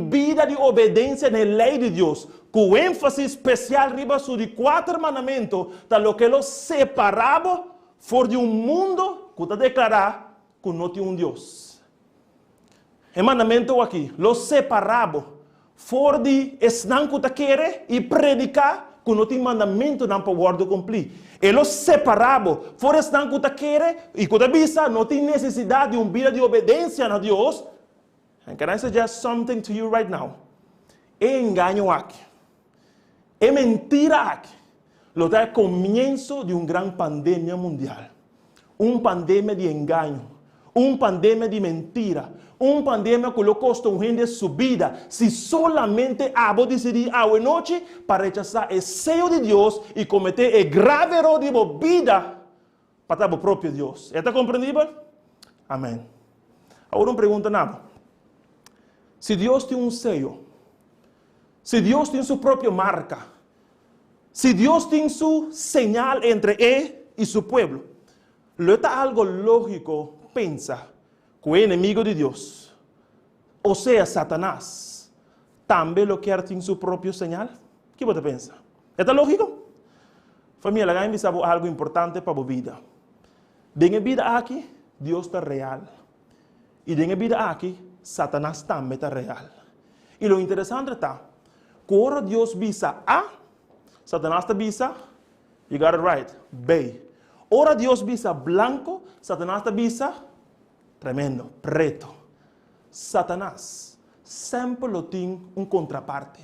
vida de obediência na lei de Deus, com ênfase especial riba sobre 4 mandamentos, da lo que los separava for de mundo que está declarar que não tem Deus. O mandamento aqui, los separava for de esnan que quer e predicar que não tem mandamento não pode cumprir. Eles separavam, for esnan que quer e que avisa não tem necessidade de vida de obediência a Deus. And can I suggest something to you right now? É engano aqui. É mentira aqui. Lo é começo de grande pandemia mundial. Pandemia de engano. Pandemia de mentira. Pandemia que lo custa gente su vida. Si solamente abo decidir a noche para rechazar el sello de Dios y cometer el grave error de vida para o próprio Deus. ¿Está compreendível? Amém. Agora uma pergunta nada. Se Deus tem sello, se Deus tem sua própria marca, se Deus tem su señal entre Él y su pueblo, ¿lo está algo lógico pensar que o inimigo de Deus, ou seja, Satanás, também lo quer ter su próprio señal? O que você pensa? ¿Está lógico? Família, lá me sabe algo importante para a vida. Dengue vida aqui, Deus está real. E dengue vida aqui, Satanás também está real. E o interessante está, quando Deus visa A, Satanás está visa, you got it right, B. Ora Deus visa blanco, Satanás está visa, tremendo, preto. Satanás sempre lo tem contraparte.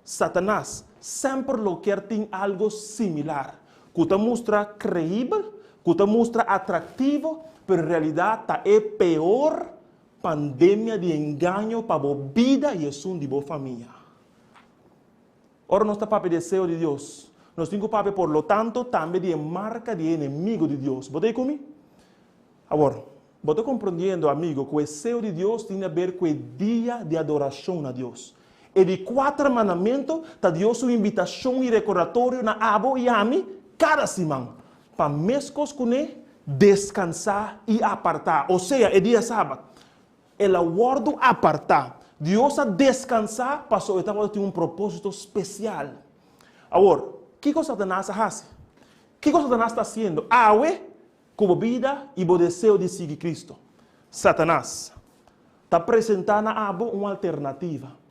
Satanás sempre lo quer ter algo similar, que te mostra creíble, que te mostra atrativo, pero en realidad está pior pandemia de engano para a vida e a de família. Ora, nós está para o desejo de Deus. Nós temos para, por lo tanto, também de marca de inimigo de Deus. ¿Você comigo? Agora, você compreendendo, amigo, que o desejo de Deus tem a ver com o dia de adoração a Deus. E de 4 mandamentos, está Deus sua invitação e recordatório na abo e a mim, cada semana, para mescos com ele, descansar e apartar. Ou seja, é dia sábado. El aguardo apartar. Deus a descansar para sua etapa ter propósito especial. Agora, o que Satanás faz? O que Satanás está fazendo? Como vida e o desejo de seguir Cristo. Satanás está apresentando a uma alternativa.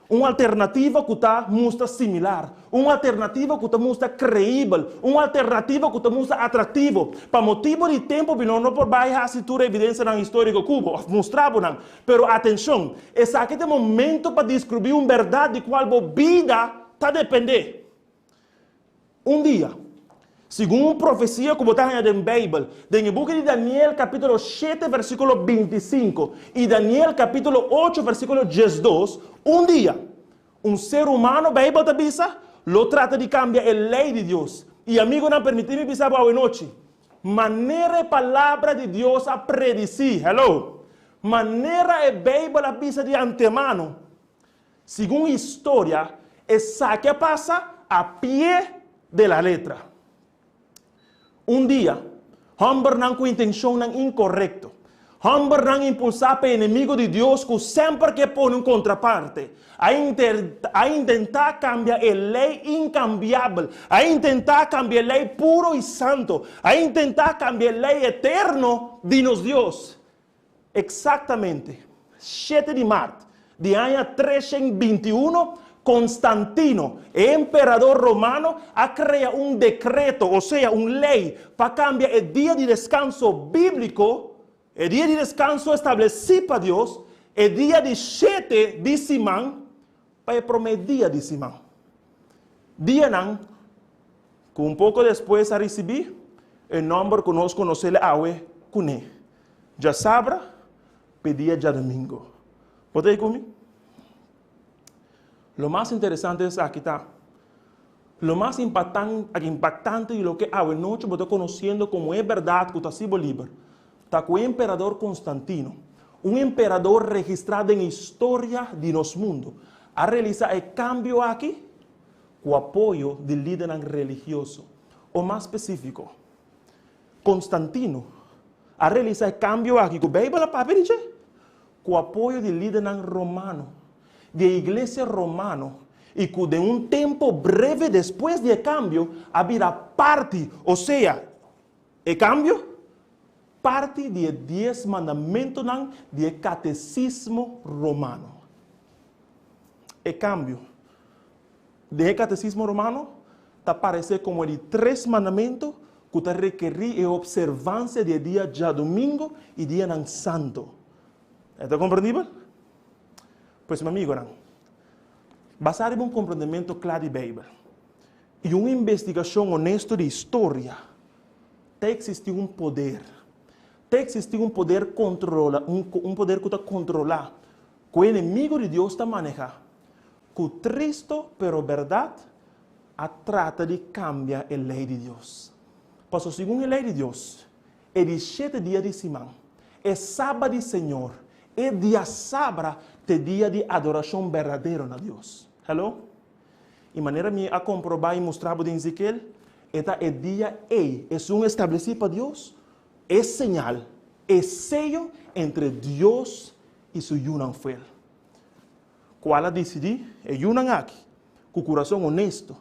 Uma alternativa que está mostra similar. Uma alternativa que está mostra creível. Uma alternativa que está mostra atrativo. Para motivo de tempo, não por baixar a cintura evidência na história do Cuba. Mostrava não. Pero atenção, esse aqui é o momento para descobrir uma verdade de qual a vida está dependendo. Dia, segundo uma profecia que está na Bíblia, no book de Daniel capítulo 7, versículo 25, e Daniel capítulo 8, versículo 12, dia, ser humano, Bíblia te avisa, lo trata de cambiar a lei de Deus. E amigo, não permite-me pensar para hoje noite. Maneira e palavra de Deus a predecir, hello, maneira e Bíblia avisa de antemano. Segundo história, essa que passa a pé de la letra. Dia, homem não com intenção incorreta. Homem não impulsar para o inimigo de Deus que sempre que põe contraparte. A tentar cambiar a lei incambiável. A tentar cambiar a lei puro e santo. A tentar cambiar a lei eterno de nos Deus. Exatamente, 7 de março de ano 321, Constantino, imperador romano, ha creado un decreto, o sea, una ley, para cambiar el día de descanso bíblico, el día de descanso establecido para Dios, el día de 7 de Simán, para el primer día de Simán. Día nan, que un poco después a recibir el nombre que nos conocemos ahora, Cuné. Ya sabrá, pedía ya domingo. ¿Puede ir conmigo? Lo más interesante es aquí está. Lo más impactante de lo que hoy noche estoy conociendo como es verdad que está siendo libre. Está con el emperador Constantino, un emperador registrado en la historia de los mundos. Ha realizado el cambio aquí con apoyo del líder religioso. O más específico, Constantino a realizar el cambio aquí, que Bíblia la papel dice, com apoio de líder romano, de igreja romano, e que de um tempo breve depois do cambio, haverá parte, ou seja, o cambio, parte de 10 mandamentos do catecismo romano. O cambio do catecismo romano está parecendo como de 3 mandamentos que está requerir a observância de dia de domingo e dia santo. ¿Está compreendível? Pois, meu amigo, basado em compreendimento claro da Bíblia e uma investigação honesta de história, tem existido um poder. Tem existido um poder controla, um poder que está controlar, que o inimigo de Deus está manejando. Que Cristo, pero verdade, a trata de cambiar a lei de Deus. Porque segundo a lei de Deus, é de 7 dias de semana, é sábado de Senhor, é dia sábado, é dia de adoração verdadeira a Deus. Hello? E maneira minha a comprovar e mostrar para Ezequiel, é dia é um estabelecido para Deus, é sinal, é sello entre Deus e seu unão fiel. Qual a decidir, é unão aqui, com o coração honesto,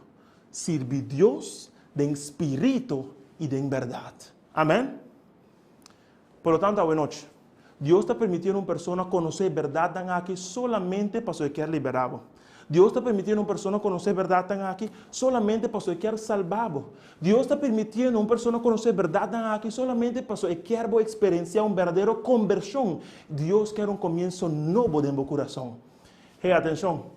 servir Deus de espírito e de verdade. Amém? Por lo tanto, hoje noite, Deus está permitindo uma pessoa conhecer a verdade aqui solamente para ser quer liberado. Deus está permitindo uma pessoa conhecer a verdade aqui solamente para ser quer salvado. Deus está permitindo uma pessoa conhecer a verdade aqui solamente para ser quer experienciar uma verdadeira conversão. Deus quer um começo novo dentro do coração. Hey, atenção.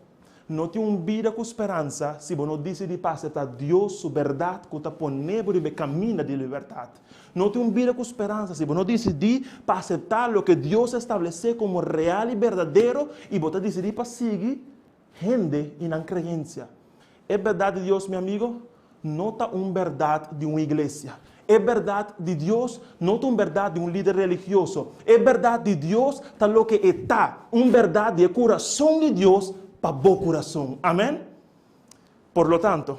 Não tem uma vida com esperança se você não decide para aceitar Deus, sua verdade, que está pondo de caminho de liberdade. Não tem uma vida com esperança se você não decidir para aceitar o que Deus estabeleceu como real e verdadeiro e você decidir para seguir gente e não crença. É verdade de Deus, meu amigo? Não está uma verdade de uma igreja. É verdade de Deus, não é uma verdade de um líder religioso. É verdade de Deus, está o que está. Uma verdade do coração de Deus para o coração. Amém? Por lo tanto,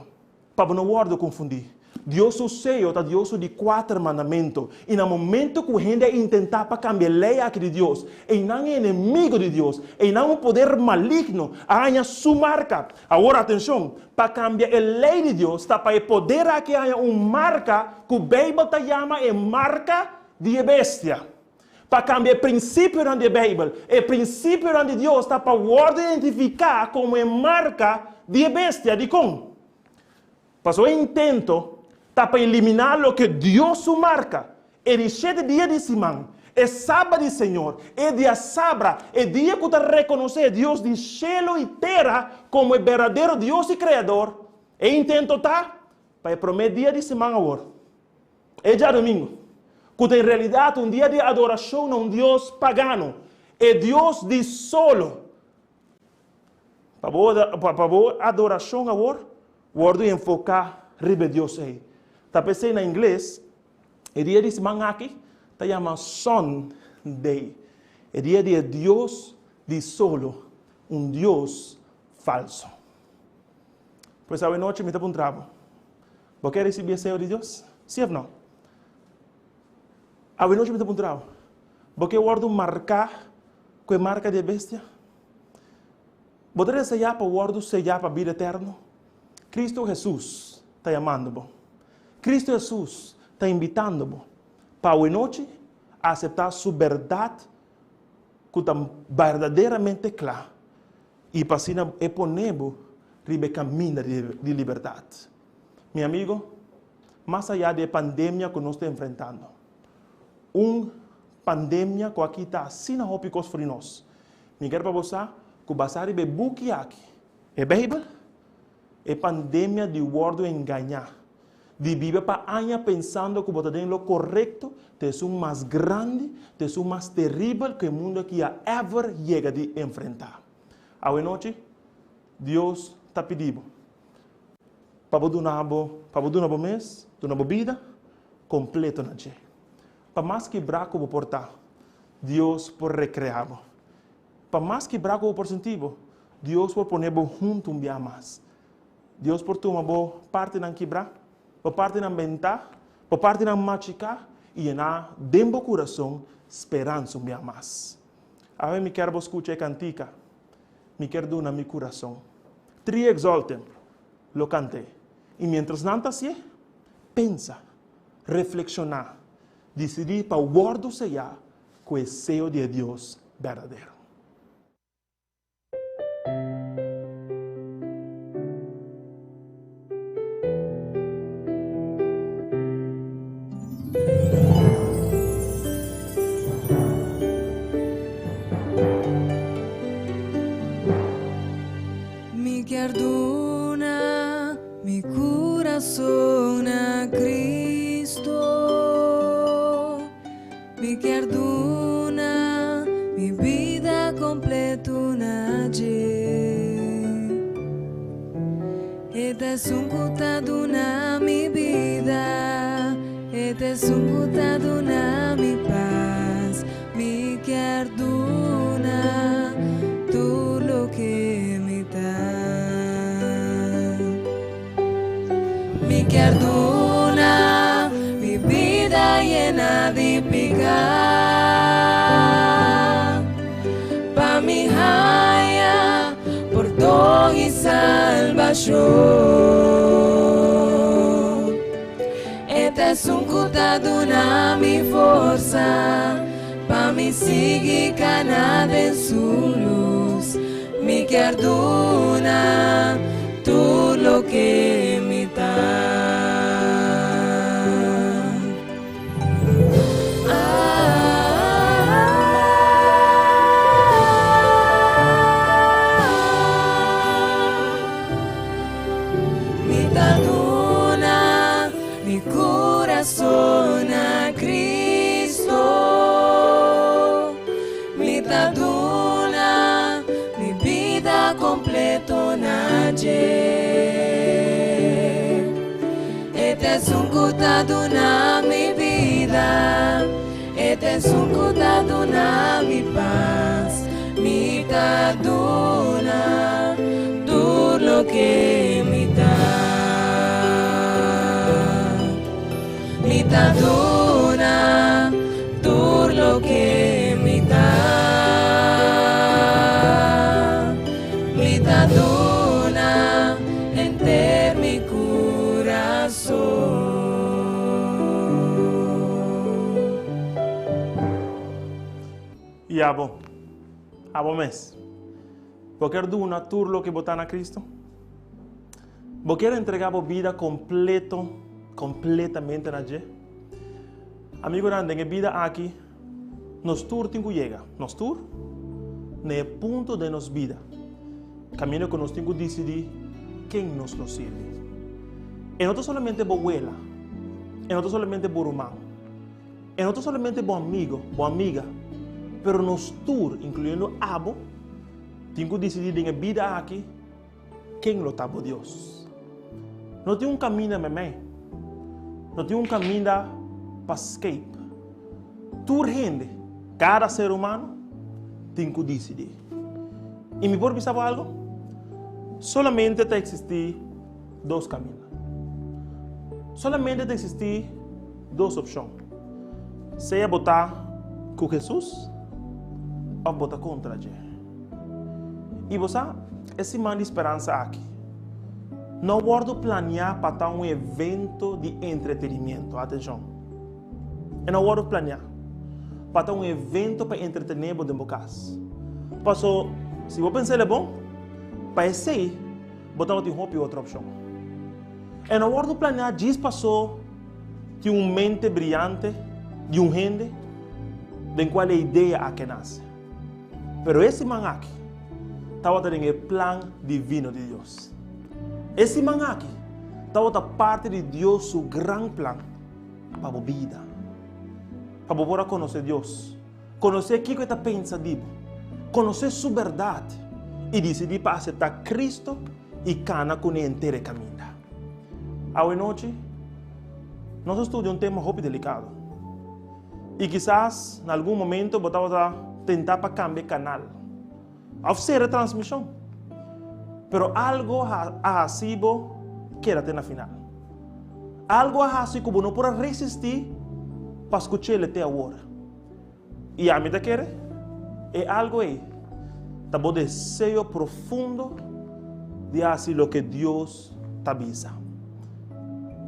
para não guardar confundir, Deus o sello está Deus de 4 mandamentos. E no momento que a gente tentar para cambiar a lei aqui de Deus, e não é inimigo de Deus, e não é um poder maligno, ganha sua marca. Agora, atenção, para cambiar a lei de Deus, está para poder aqui ganhar uma marca que a Bíblia chama de marca de bestia. Para cambiar o princípio da Bíblia, o princípio de Deus está para identificar como a marca de bestia, de cão. Mas o intento está para eliminar o que Deus marca. É de 7 dias de semana, é sábado de Senhor, é dia sábado, é dia que está reconhecer Deus de céu e terra como o verdadeiro Deus e Criador. E intento está para o primeiro dia de semana agora. É dia domingo. Que em realidade um dia de adoração a um Deus pagano. É Deus de solo. Para a adoração agora, vou enfocar ribe Deus aí. Está pensando em inglês, é dia de semana aqui, está chamado Sunday. É dia de Deus de solo, um Deus falso. Pois a noite me dá um trabo. Você quer receber o céu de Deus? Sim ou não? A noite me dá um trabo. Você guarda marcar com a marca de bestia? Você deseja para guardar sellar para a vida eterna? Cristo Jesus está chamando-vos. Cristo Jesus está invitando-vos para a noite aceitar sua verdade que está verdadeiramente clara e para assim poner-vos no caminho de liberdade. Meu amigo, mais allá da pandemia que nós estamos enfrentando, uma pandemia que aqui está assim na hópicos para nós. Me quero para você que basar be buki aqui. É Bíblia? É pandemia de guardo enganar. De viver para anos pensando que você tem o correto, é o mais grande, é o mais terrível que o mundo aqui a ever chega de enfrentar. A noite, Deus está pedindo para você dar um mês, uma vida completa na gente. Para mais que braco você portar, Deus por recrear. Para mais que braco você sentir, Deus por poner junto um dia mais. Deus por tomar parte na quebrar, por parte na inventar, por parte na machucar, e llenar dentro do coração esperança me mais. A ver, me quero escutar a cantica, me quero dar meu coração. Tri exaltem, lo cantei. E mientras não assim, pensa, reflexionar, decidir para o guardo sellar com o sello de Deus verdadeiro. Mi perdona mi corazón a Cristo, mi perdona mi vida completo na Este es un cutado na mi vida, este es un cutado na mi paz, mi perdona todo lo que me da. Mi perdona mi vida llena de pecado, pa mi haya perdón y salvación. Este es un cutado na mi forza, pa mi seguir canada en su luz. Mi perdona todo lo que me da. Mi perdona mi corazón a Cristo, mi perdona mi vida completo na Este es un cutado na mi vida, este es un cutado na mi paz, mi perdona todo lo que me da. Mi perdona todo lo que me da. Mi perdona entero mi corazón. E abo mes. Vos quer duna todo lo que botar a Cristo? Vos quer entregar a vida completamente na G? Amigo grande, en vida aqui, nos tour tengo llega. Nos tour, ne punto de nos vida. Camino que nos tengo decidir quem nos lo sirve. E não solamente bo abuela, e não solamente bo irmão, e não solamente bo amigo, bo amiga, pero nos tour, incluindo abo, tengo decidir en vida aqui quem lo tabo Deus. Não tem caminho meme, não tem caminho para escape. Tour gente, cada ser humano, tem que decidir. E me por pensar algo? Solamente te existir dois caminhos. Solamente te existir duas opções. Seja botar com Jesus ou botar contra ele. E você, esse man de esperança aqui, não pode planear para estar evento de entretenimento. Atenção. Eu não pode planear para estar evento para entretener dentro de casa. Passou, se você pensar é bom, para esse aí, botar outra opção. Eu não pode planear, diz passou de mente brilhante, de gente, de qual a ideia aqui nasce. Pero esse man aqui, estava tendo o plano divino de Deus. Esse man aqui, estava parte de Deus, seu grande plano para a vida. Para poder conhecer Deus. Conhecer o que está pensando. Conhecer sua verdade. E decidir para aceitar Cristo e caminhar com ele inteiro caminho. Hoje noite, nós estudamos um tema muito delicado. E quizás, em algum momento, vamos tentar para cambiar canal. Hacer a transmissão. Pero algo ahasibo queda na final. Algo ahasibo que não pode resistir para escuchar até agora. E a mim te quer? É algo aí. Tá bom desejo profundo de fazer o que Deus te avisa.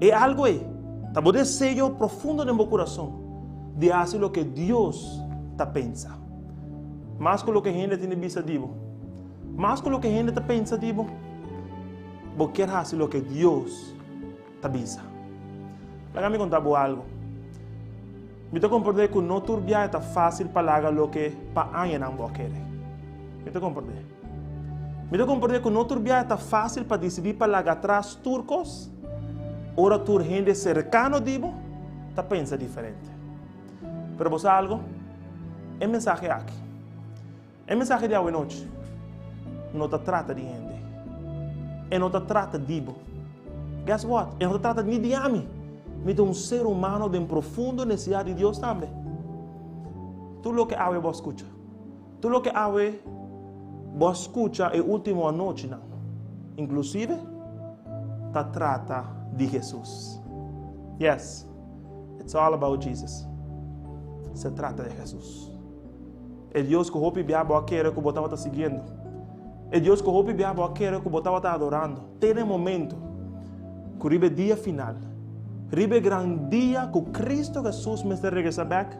É algo aí. Tá bom desejo profundo no meu coração de fazer o que Deus te pensa. Mas com o que a gente tem visto, digo. Mas com o que a gente te pensa, digo. Vou querer fazer o que Deus te avisa. Deixa-me contar algo. Me te compreender que não turbia é fácil para fazer o que para alguém não quer. Me te compreender. Me te compreender que não turbia é fácil para decidir para largar atrás turcos. Ora tur gente cercano digo, te pensa diferente. Pero você algo? É mensagem aqui. É mensagem de hoje noite. Não te trata de gente. E não te trata de dibo. Guess what? E não te trata nem de mim. Me de um ser humano de profundo necessidade de Deus também. Tudo o que hoje você escuta. Tudo o que hoje você escuta é a última noite, não. Inclusive, te trata de Jesus. Yes, it's all about Jesus. Se trata de Jesus. É Deus que o hopi biabo aquele que você está seguindo. É Deus que o hopi biabo aquele que você está adorando. Tem um momento que ribe dia final. Ribe grande dia que Cristo Jesus me está regresa back.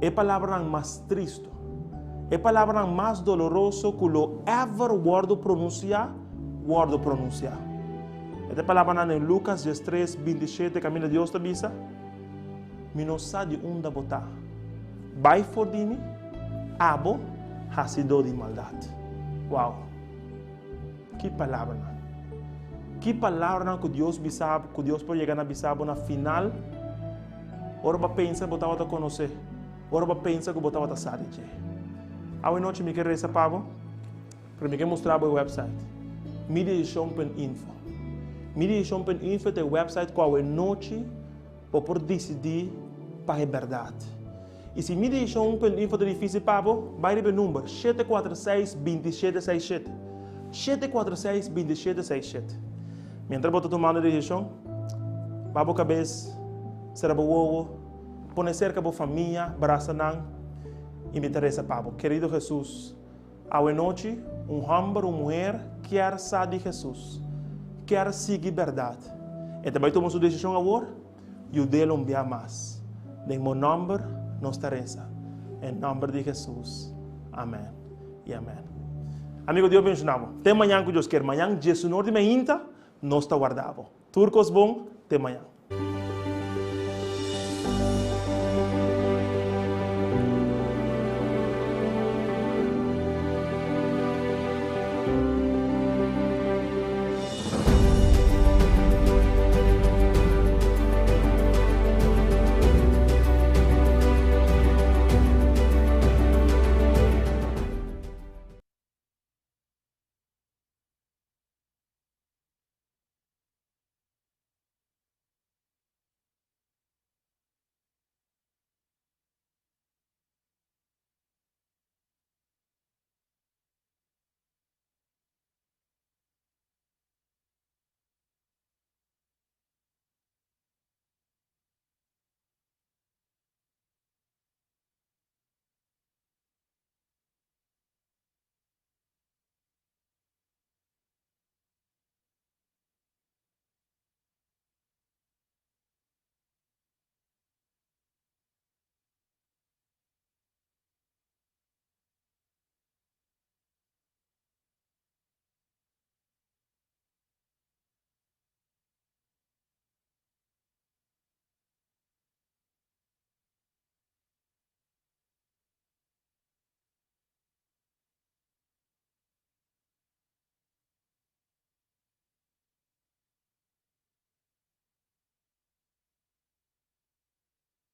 É a palavra mais triste. É a palavra mais dolorosa que lo ever word pronunciar. Esta palavra em Lucas 3, 27, caminho de Deus te avisa. Me não sabe onde botar. Vai for de mim, abo, ha sido de maldade. Uau! Que palavra! Que palavra que Deus bisab, que Deus pode chegar a bisab na final. Ora para pensar que você conhecer. Ora para pensar que você sabe. Hoje noite me quer receber para me mostrar o website. Mediation.info. Mediation.info é o website que hoje noite para decidir para a verdade. E se Mediation.info é difícil para você, vai receber o número 746-2767. 746-2767. Mientras você toma uma decisão, para a cabeça, será para o põe cerca da família, abraça e me interessa para você. Querido Jesus, hoje noite, homem ou mulher quer saber de Jesus, quer seguir verdade. Então vai tomar sua decisão agora e o dele enviar mais. Em meu nome, nos interessa. Em nome de Jesus. Amém e amém. Amigo, Deus abençoe. Até amanhã que Deus quer. Amanhã, Jesus não de me inta, nós está guardado. Turcos bom, até amanhã.